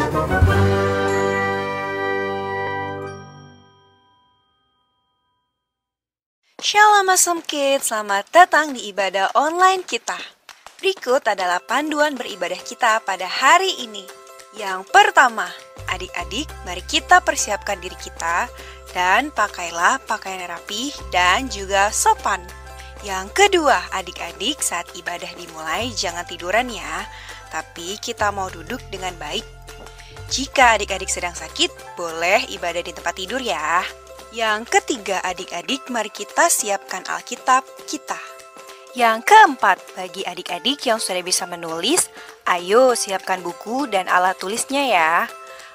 Shalom Awesome Kids, selamat datang di ibadah online kita. Berikut adalah panduan beribadah kita pada hari ini. Yang pertama, adik-adik, mari kita persiapkan diri kita dan pakailah pakaian yang rapih dan juga sopan. Yang kedua, adik-adik, saat ibadah dimulai jangan tiduran ya, tapi kita mau duduk dengan baik. Jika adik-adik sedang sakit, boleh ibadah di tempat tidur ya. Yang ketiga, adik-adik, mari kita siapkan Alkitab kita. Yang keempat, bagi adik-adik yang sudah bisa menulis, ayo siapkan buku dan alat tulisnya ya.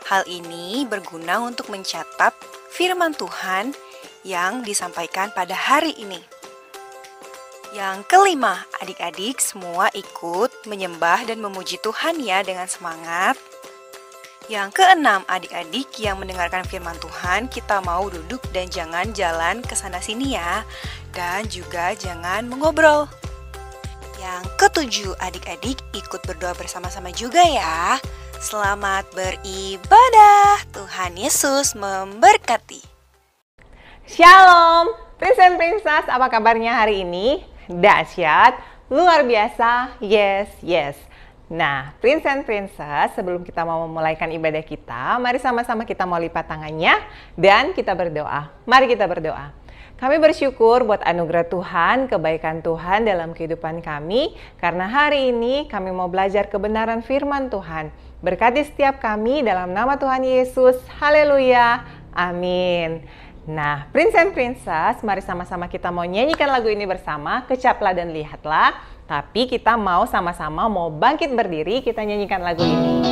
Hal ini berguna untuk mencatat firman Tuhan yang disampaikan pada hari ini. Yang kelima, adik-adik semua ikut menyembah dan memuji Tuhan ya dengan semangat. Yang keenam, adik-adik yang mendengarkan firman Tuhan, kita mau duduk dan jangan jalan ke sana sini ya. Dan juga jangan mengobrol. Yang ketujuh, adik-adik ikut berdoa bersama-sama juga ya. Selamat beribadah. Tuhan Yesus memberkati. Shalom, Prince and Princess, apa kabarnya hari ini? Dahsyat, luar biasa, yes. Nah, Prince and Princess, sebelum kita mau memulaikan ibadah kita, mari sama-sama kita mau lipat tangannya dan kita berdoa. Mari kita berdoa. Kami bersyukur buat anugerah Tuhan, kebaikan Tuhan dalam kehidupan kami, karena hari ini kami mau belajar kebenaran firman Tuhan. Berkati setiap kami dalam nama Tuhan Yesus. Haleluya. Amin. Nah, Prince and Princess, mari sama-sama kita mau nyanyikan lagu ini bersama, kecaplah dan lihatlah. Tapi kita mau sama-sama mau bangkit berdiri, kita nyanyikan lagu ini.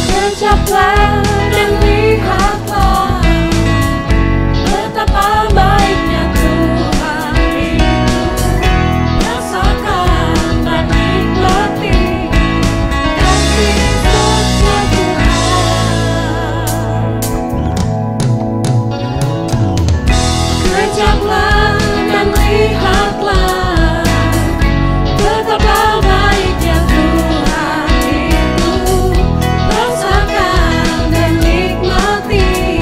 Kecaplah dan lihatlah betapa baiknya Tuhan itu. Rasakan dan nikmati kasih setia Tuhan. Kecaplah dan lihatlah betapa baiknya Tuhan itu. Rasakan dan nikmati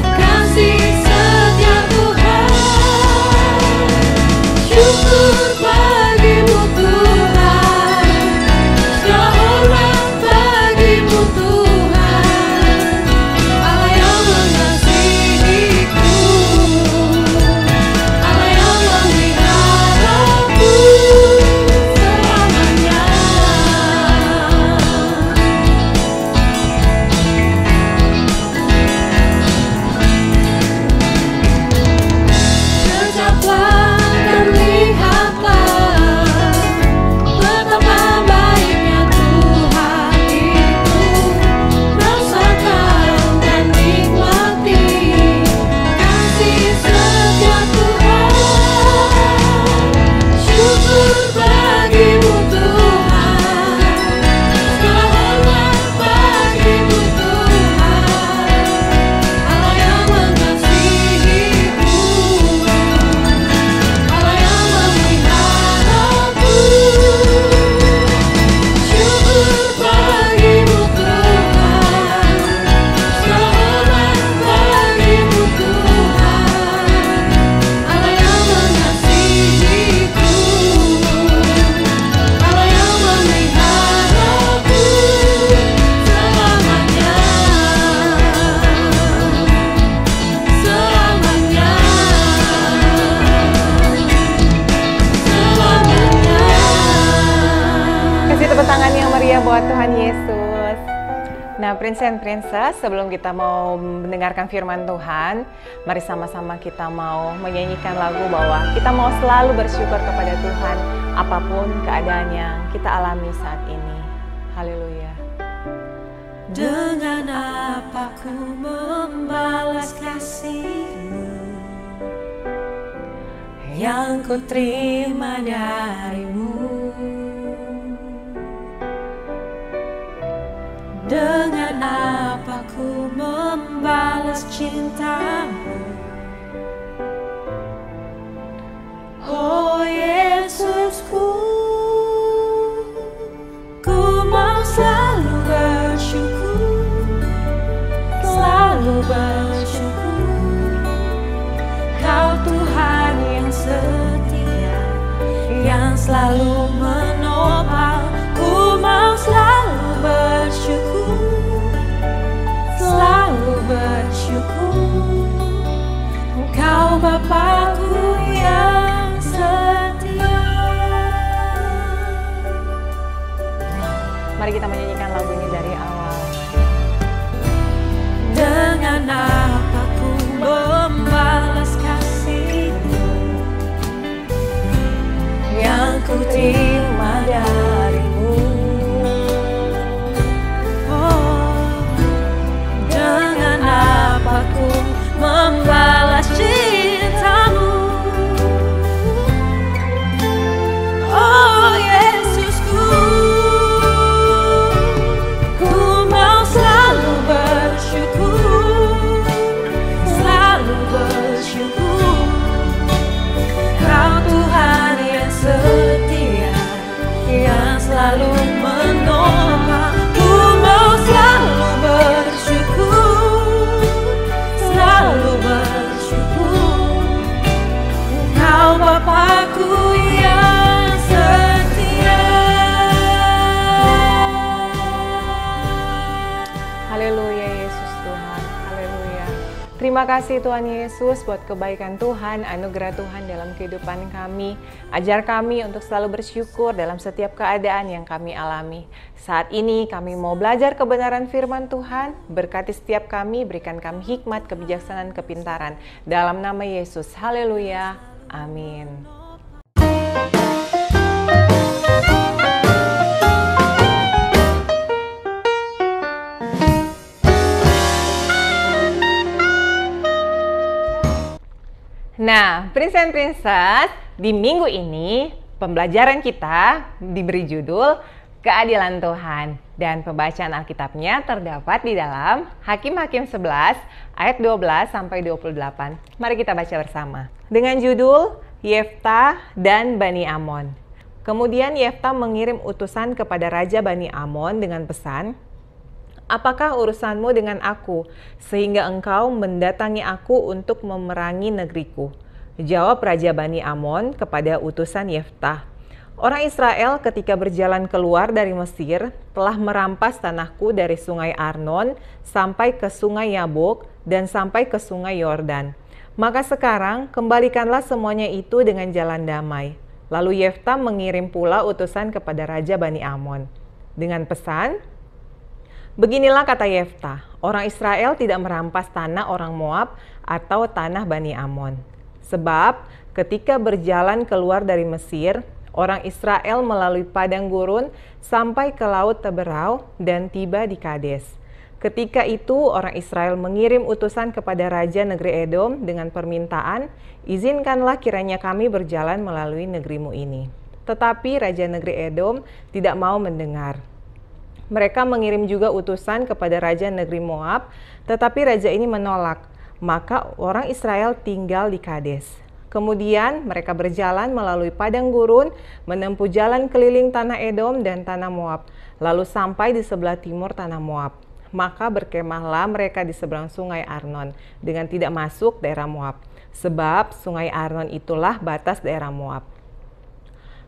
kasih setia Tuhan. Syukur bagimu Tuhan, segala hormat bagimu Tuhan, Allah yang mengasihiku, Allah yang memeliharaku selamanya. Kecaplah dan lihatlah betapa baiknya Tuhan itu. Rasakan dan nikmati kasih setia Tuhan. Syukur bagimu Tuhan, segala hormat bagimu Tuhan, Allah yang mengasihiku, Allah yang memeliharaku. Syukur bagimu Tuhan, segala hormat bagimu Tuhan, Allah yang mengasihiku, Allah yang memeliharaku selamanya. Selamanya. Kasih tepuk tangan yang meriah buat Tuhan Yesus. Nah, Prince and Princess, sebelum kita mau mendengarkan firman Tuhan, mari sama-sama kita mau menyanyikan lagu bahwa kita mau selalu bersyukur kepada Tuhan apapun keadaan yang kita alami saat ini. Haleluya. Dengan apa ku membalas kasih-Mu yang ku terima dari-Mu. Dengan apa ku membalas cintamu? Oh Yesusku, ku mau selalu bersyukur, selalu bersyukur. Kau Tuhan yang setia, yang selalu menopang. Ku mau selalu bersyukur, selalu bersyukur. Engkau Bapakku yang setia. Mari kita menyanyikan lagu ini dari awal. Dengan apa ku membalas kasih-Mu yang ku terima dari-Mu? Oh, dengan apa ku membalas cinta-Mu? Oh Yesusku, ku mau selalu bersyukur, selalu bersyukur. Kau Tuhan yang setia, yang selalu menopang. Ku mau selalu bersyukur, selalu bersyukur. Kau Bapakku yang setia. Haleluya Yesus Tuhan, haleluya. Terima kasih Tuhan Yesus buat kebaikan Tuhan, anugerah Tuhan dalam kehidupan kami. Ajar kami untuk selalu bersyukur dalam setiap keadaan yang kami alami. Saat ini kami mau belajar kebenaran firman Tuhan, berkati setiap kami, berikan kami hikmat, kebijaksanaan, kepintaran. Dalam nama Yesus, haleluya, amin. Nah, Prince and Princess, di minggu ini pembelajaran kita diberi judul Keadilan Tuhan. Dan pembacaan Alkitabnya terdapat di dalam Hakim-Hakim 11 ayat 12 sampai 28. Mari kita baca bersama. Dengan judul Yeftah dan Bani Amon. Kemudian Yeftah mengirim utusan kepada Raja Bani Amon dengan pesan, "Apakah urusanmu dengan aku, sehingga engkau mendatangi aku untuk memerangi negeriku?" Jawab Raja Bani Amon kepada utusan Yeftah, "Orang Israel ketika berjalan keluar dari Mesir telah merampas tanahku dari sungai Arnon sampai ke sungai Yabok dan sampai ke sungai Yordan. Maka sekarang kembalikanlah semuanya itu dengan jalan damai." Lalu Yeftah mengirim pula utusan kepada Raja Bani Amon dengan pesan, "Beginilah kata Yeftah, orang Israel tidak merampas tanah orang Moab atau tanah Bani Amon. Sebab ketika berjalan keluar dari Mesir, orang Israel melalui padang gurun sampai ke laut Teberau dan tiba di Kades. Ketika itu orang Israel mengirim utusan kepada Raja negeri Edom dengan permintaan, 'Izinkanlah kiranya kami berjalan melalui negerimu ini.' Tetapi Raja negeri Edom tidak mau mendengar. Mereka mengirim juga utusan kepada Raja negeri Moab, tetapi Raja ini menolak. Maka orang Israel tinggal di Kades. Kemudian mereka berjalan melalui padang gurun, menempuh jalan keliling tanah Edom dan tanah Moab, lalu sampai di sebelah timur tanah Moab. Maka berkemahlah mereka di seberang sungai Arnon, dengan tidak masuk daerah Moab, sebab sungai Arnon itulah batas daerah Moab.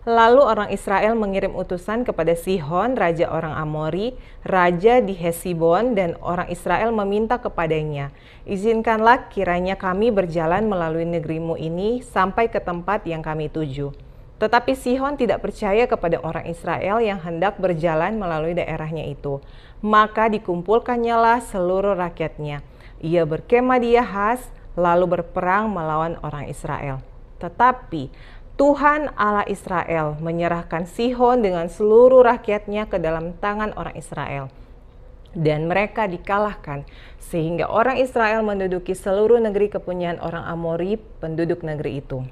Lalu orang Israel mengirim utusan kepada Sihon, raja orang Amori, raja di Hesibon, dan orang Israel meminta kepadanya, 'Izinkanlah kiranya kami berjalan melalui negerimu ini sampai ke tempat yang kami tuju.' Tetapi Sihon tidak percaya kepada orang Israel yang hendak berjalan melalui daerahnya itu. Maka dikumpulkannyalah seluruh rakyatnya. Ia berkemah di Yahaz, lalu berperang melawan orang Israel. Tetapi Tuhan Allah Israel menyerahkan Sihon dengan seluruh rakyatnya ke dalam tangan orang Israel. Dan mereka dikalahkan, sehingga orang Israel menduduki seluruh negeri kepunyaan orang Amori, penduduk negeri itu.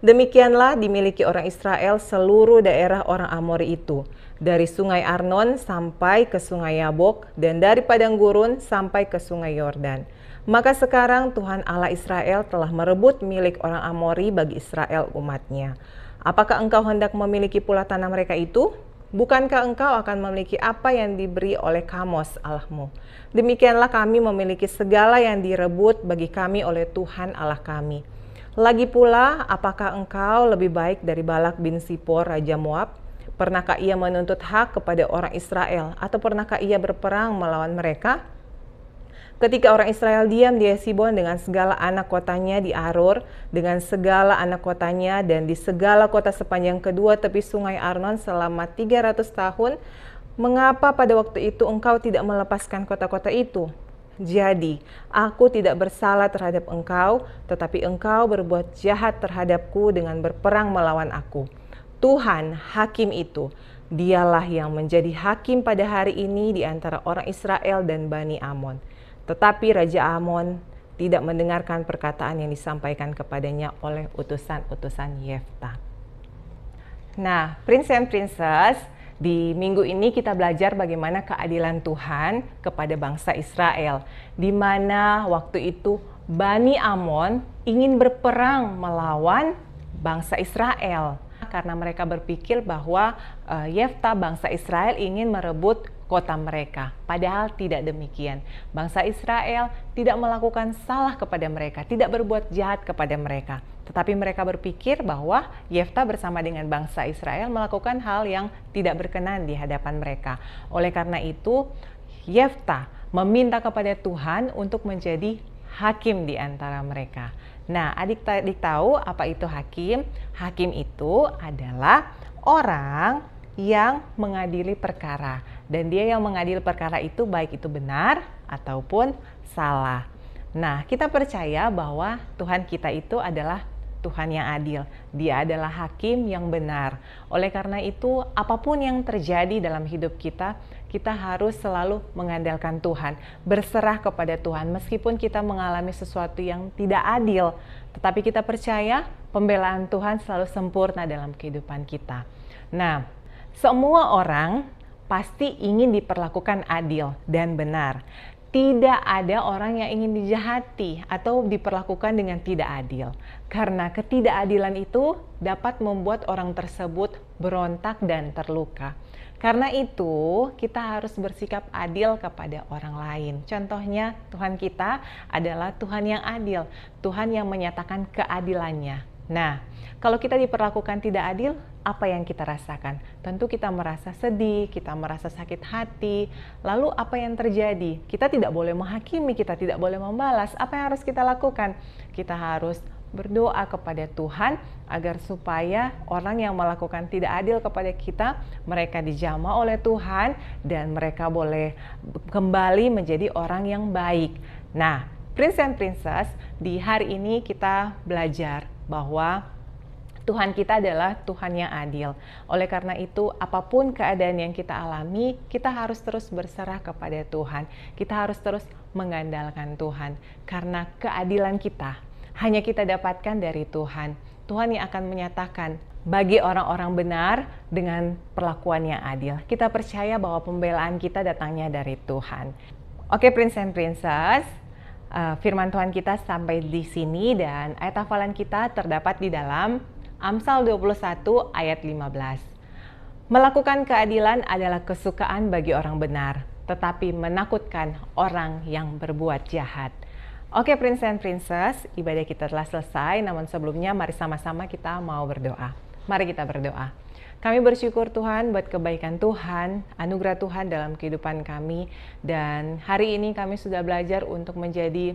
Demikianlah dimiliki orang Israel seluruh daerah orang Amori itu, dari sungai Arnon sampai ke sungai Yabok, dan dari padang gurun sampai ke sungai Yordan. Maka sekarang Tuhan Allah Israel telah merebut milik orang Amori bagi Israel umatnya. Apakah engkau hendak memiliki pula tanah mereka itu? Bukankah engkau akan memiliki apa yang diberi oleh Kamos Allahmu? Demikianlah kami memiliki segala yang direbut bagi kami oleh Tuhan Allah kami. Lagi pula, apakah engkau lebih baik dari Balak bin Sipor, Raja Moab? Pernahkah ia menuntut hak kepada orang Israel, atau pernahkah ia berperang melawan mereka? Ketika orang Israel diam di Hesibon dengan segala anak kotanya, di Aror dengan segala anak kotanya, dan di segala kota sepanjang kedua tepi sungai Arnon selama 300 tahun, mengapa pada waktu itu engkau tidak melepaskan kota-kota itu? Jadi, aku tidak bersalah terhadap engkau, tetapi engkau berbuat jahat terhadapku dengan berperang melawan aku. Tuhan, hakim itu, dialah yang menjadi hakim pada hari ini di antara orang Israel dan Bani Amon. Tetapi Raja Amon tidak mendengarkan perkataan yang disampaikan kepadanya oleh utusan-utusan Yefta. Nah, Prince and Princess, di minggu ini kita belajar bagaimana keadilan Tuhan kepada bangsa Israel, di mana waktu itu Bani Amon ingin berperang melawan bangsa Israel karena mereka berpikir bahwa Yefta bangsa Israel ingin merebut kota mereka. Padahal tidak demikian. Bangsa Israel tidak melakukan salah kepada mereka, tidak berbuat jahat kepada mereka. Tetapi mereka berpikir bahwa Yefta bersama dengan bangsa Israel melakukan hal yang tidak berkenan di hadapan mereka. Oleh karena itu, Yefta meminta kepada Tuhan untuk menjadi hakim di antara mereka. Nah, adik-adik tahu apa itu hakim? Hakim itu adalah orang yang mengadili perkara. Dan dia yang mengadili perkara itu baik itu benar ataupun salah. Nah, kita percaya bahwa Tuhan kita itu adalah Tuhan yang adil. Dia adalah hakim yang benar. Oleh karena itu, apapun yang terjadi dalam hidup kita, kita harus selalu mengandalkan Tuhan, berserah kepada Tuhan. Meskipun kita mengalami sesuatu yang tidak adil, tetapi kita percaya pembelaan Tuhan selalu sempurna dalam kehidupan kita. Nah, semua orang pasti ingin diperlakukan adil dan benar. Tidak ada orang yang ingin dijahati atau diperlakukan dengan tidak adil. Karena ketidakadilan itu dapat membuat orang tersebut berontak dan terluka. Karena itu, kita harus bersikap adil kepada orang lain. Contohnya, Tuhan kita adalah Tuhan yang adil, Tuhan yang menyatakan keadilannya. Nah, kalau kita diperlakukan tidak adil, apa yang kita rasakan? Tentu kita merasa sedih, kita merasa sakit hati. Lalu apa yang terjadi? Kita tidak boleh menghakimi, kita tidak boleh membalas. Apa yang harus kita lakukan? Kita harus berdoa kepada Tuhan agar supaya orang yang melakukan tidak adil kepada kita, mereka dijamah oleh Tuhan dan mereka boleh kembali menjadi orang yang baik. Nah, Prince and Princess, di hari ini kita belajar bahwa Tuhan kita adalah Tuhan yang adil. Oleh karena itu, apapun keadaan yang kita alami, kita harus terus berserah kepada Tuhan. Kita harus terus mengandalkan Tuhan. Karena keadilan kita hanya kita dapatkan dari Tuhan. Tuhan yang akan menyatakan bagi orang-orang benar dengan perlakuan yang adil. Kita percaya bahwa pembelaan kita datangnya dari Tuhan. Oke, Prince and Princess, firman Tuhan kita sampai di sini dan ayat hafalan kita terdapat di dalam Amsal 21 ayat 15. Melakukan keadilan adalah kesukaan bagi orang benar, tetapi menakutkan orang yang berbuat jahat. Oke, Prince and Princess, ibadah kita telah selesai, namun sebelumnya mari sama-sama kita mau berdoa. Mari kita berdoa. Kami bersyukur Tuhan buat kebaikan Tuhan, anugerah Tuhan dalam kehidupan kami, dan hari ini kami sudah belajar untuk menjadi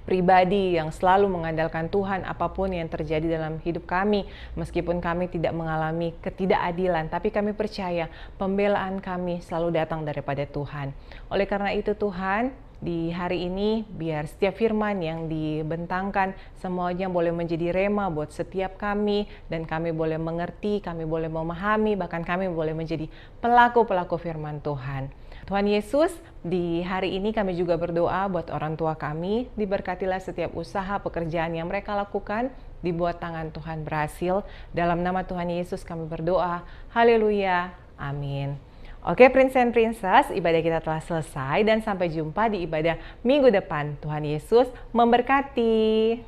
pribadi yang selalu mengandalkan Tuhan apapun yang terjadi dalam hidup kami. Meskipun kami tidak mengalami ketidakadilan, tapi kami percaya pembelaan kami selalu datang daripada Tuhan. Oleh karena itu Tuhan, di hari ini biar setiap firman yang dibentangkan semuanya boleh menjadi rema buat setiap kami, dan kami boleh mengerti, kami boleh memahami, bahkan kami boleh menjadi pelaku-pelaku firman Tuhan. Tuhan Yesus, di hari ini kami juga berdoa buat orang tua kami, diberkatilah setiap usaha pekerjaan yang mereka lakukan, di bawah tangan Tuhan berhasil. Dalam nama Tuhan Yesus kami berdoa. Haleluya. Amin. Oke, Prince and Princess, ibadah kita telah selesai dan sampai jumpa di ibadah minggu depan. Tuhan Yesus memberkati.